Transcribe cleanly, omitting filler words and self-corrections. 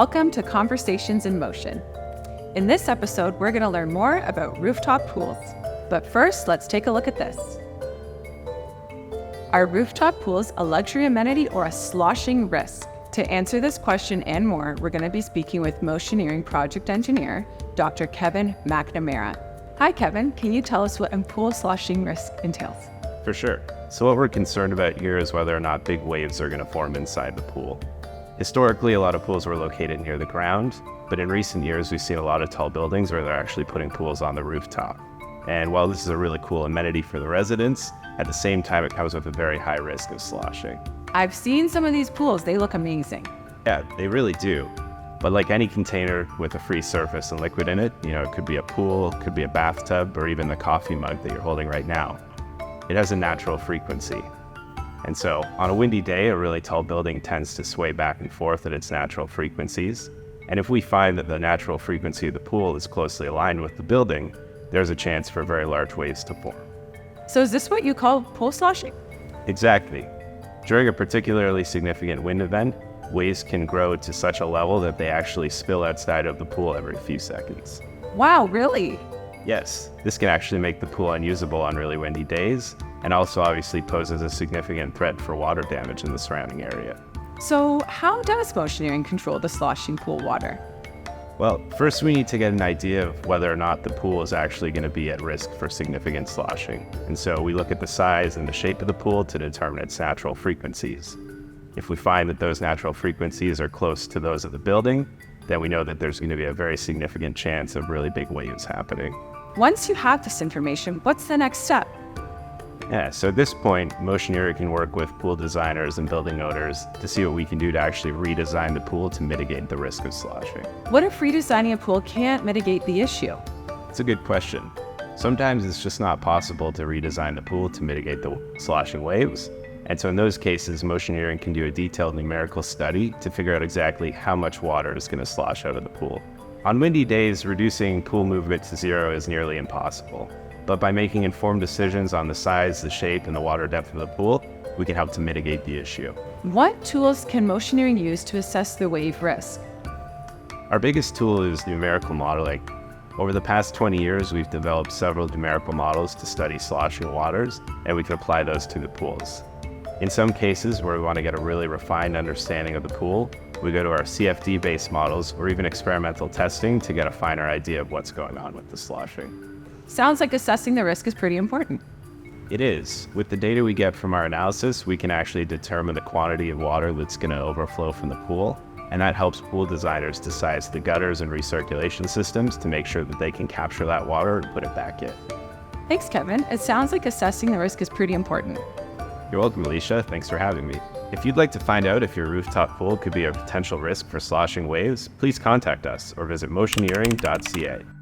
Welcome to Conversations in Motion. In this episode, we're going to learn more about rooftop pools. But first, let's take a look at this. Are rooftop pools a luxury amenity or a sloshing risk? To answer this question and more, we're going to be speaking with Motioneering Project Engineer, Dr. Kevin McNamara. Hi, Kevin. Can you tell us what a pool sloshing risk entails? For sure. So what we're concerned about here is whether or not big waves are going to form inside the pool. Historically, a lot of pools were located near the ground, but in recent years, we've seen a lot of tall buildings where they're actually putting pools on the rooftop. And while this is a really cool amenity for the residents, at the same time, it comes with a very high risk of sloshing. I've seen some of these pools. They look amazing. Yeah, they really do. But like any container with a free surface and liquid in it, it could be a pool, could be a bathtub, or even the coffee mug that you're holding right now. It has a natural frequency. And so on a windy day, a really tall building tends to sway back and forth at its natural frequencies. And if we find that the natural frequency of the pool is closely aligned with the building, there's a chance for very large waves to form. So is this what you call pool sloshing? Exactly. During a particularly significant wind event, waves can grow to such a level that they actually spill outside of the pool every few seconds. Wow, really? Yes, this can actually make the pool unusable on really windy days, and also obviously poses a significant threat for water damage in the surrounding area. So how does Motioneering control the sloshing pool water? Well, first we need to get an idea of whether or not the pool is actually going to be at risk for significant sloshing. And so we look at the size and the shape of the pool to determine its natural frequencies. If we find that those natural frequencies are close to those of the building, then we know that there's going to be a very significant chance of really big waves happening. Once you have this information, what's the next step? Yeah, so at this point, Motioneering can work with pool designers and building owners to see what we can do to actually redesign the pool to mitigate the risk of sloshing. What if redesigning a pool can't mitigate the issue? It's a good question. Sometimes it's just not possible to redesign the pool to mitigate the sloshing waves. And so in those cases, Motioneering can do a detailed numerical study to figure out exactly how much water is going to slosh out of the pool. On windy days, reducing pool movement to zero is nearly impossible. But by making informed decisions on the size, the shape, and the water depth of the pool, we can help to mitigate the issue. What tools can Motioneering use to assess the wave risk? Our biggest tool is numerical modeling. Over the past 20 years, we've developed several numerical models to study sloshing waters, and we can apply those to the pools. In some cases where we want to get a really refined understanding of the pool, we go to our CFD-based models or even experimental testing to get a finer idea of what's going on with the sloshing. Sounds like assessing the risk is pretty important. It is. With the data we get from our analysis, we can actually determine the quantity of water that's going to overflow from the pool, and that helps pool designers to size the gutters and recirculation systems to make sure that they can capture that water and put it back in. Thanks, Kevin. It sounds like assessing the risk is pretty important. You're welcome, Alicia. Thanks for having me. If you'd like to find out if your rooftop pool could be a potential risk for sloshing waves, please contact us or visit motioneering.ca.